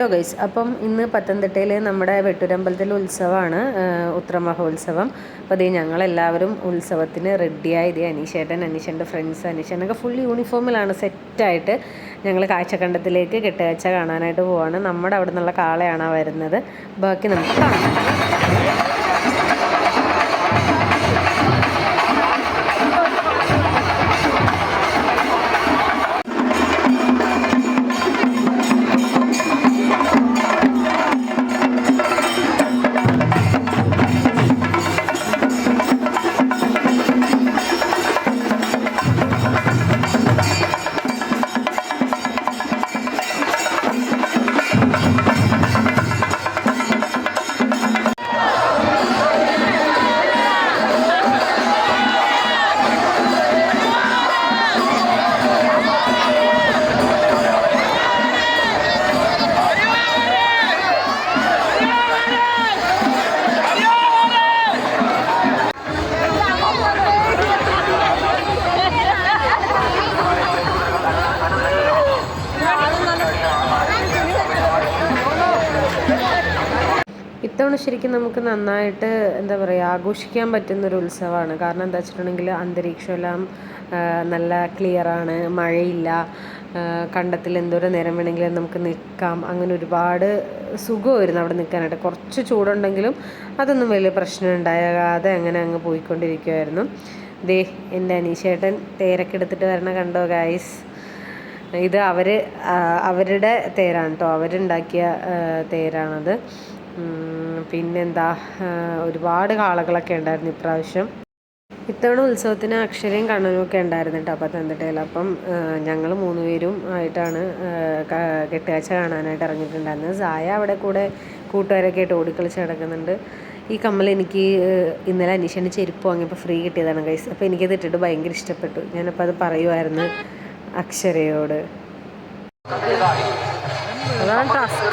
Hello guys, അപ്പം ഇന്ന് പത്തനംതിട്ടയിൽ നമ്മുടെ വെട്ടൂരമ്പലത്തിലെ ഉത്സവമാണ്, ഉത്രമഹോത്സവം. അപ്പോൾ അതേ ഞങ്ങളെല്ലാവരും ഉത്സവത്തിന് റെഡിയായി. ഇതേ അനീഷേട്ടൻ്റെ ഫ്രണ്ട്സ്, അനീഷേട്ടനൊക്കെ ഫുൾ യൂണിഫോമിലാണ് സെറ്റായിട്ട് ഞങ്ങൾ കാഴ്ചക്കണ്ടത്തിലേക്ക് കെട്ടുകാഴ്ച കാണാനായിട്ട് പോവാണ്. നമ്മുടെ അവിടെ നിന്നുള്ള കാളയാണ് വരുന്നത്. ബാക്കി നമുക്ക് കാണാം. ഇത്തവണ ശരിക്കും നമുക്ക് നന്നായിട്ട് എന്താ പറയുക ആഘോഷിക്കാൻ പറ്റുന്നൊരു ഉത്സവമാണ്. കാരണം എന്താ വെച്ചിട്ടുണ്ടെങ്കിൽ അന്തരീക്ഷമെല്ലാം നല്ല ക്ലിയറാണ്, മഴയില്ല, കണ്ടത്തിൽ എന്തോരം നേരം വേണമെങ്കിലും നമുക്ക് നിൽക്കാം. അങ്ങനെ ഒരുപാട് സുഖമായിരുന്നു അവിടെ നിൽക്കാനായിട്ട്. കുറച്ച് ചൂടുണ്ടെങ്കിലും അതൊന്നും വലിയ പ്രശ്നം ഉണ്ടാകാതെ അങ്ങനെ അങ്ങ് പോയിക്കൊണ്ടിരിക്കുമായിരുന്നു. ദേ എൻ്റെ അനീഷേട്ടൻ തേരൊക്കെ എടുത്തിട്ട് വരണ കണ്ടോ ഗായ്സ്. ഇത് അവരുടെ തേരാണ് കേട്ടോ, അവരുണ്ടാക്കിയ തേരാണത്. പിന്നെന്താ, ഒരുപാട് കാളകളൊക്കെ ഉണ്ടായിരുന്നു ഇപ്രാവശ്യം. ഇത്തവണ ഉത്സവത്തിന് അക്ഷരയും കണ്ണനും ഒക്കെ ഉണ്ടായിരുന്നു കേട്ടോ പത്തനംതിട്ടയിൽ. അപ്പം ഞങ്ങൾ 3 പേരും ആയിട്ടാണ് കെട്ടുകാഴ്ച കാണാനായിട്ട് ഇറങ്ങിയിട്ടുണ്ടായിരുന്നത്. സായ അവിടെ കൂടെ കൂട്ടുകാരൊക്കെ ആയിട്ട് ഓടിക്കളിച്ച് നടക്കുന്നുണ്ട്. ഈ കമ്മൽ എനിക്ക് ഇന്നലെ അനീഷന് ചെരുപ്പ് വാങ്ങിയപ്പോൾ ഫ്രീ കിട്ടിയതാണ് ഗൈസ്. അപ്പോൾ എനിക്കത് ഇട്ടിട്ട് ഭയങ്കര ഇഷ്ടപ്പെട്ടു. ഞാനപ്പോൾ അത് പറയുമായിരുന്നു അക്ഷരയോട്. അതാണ് ടാസ്ക്.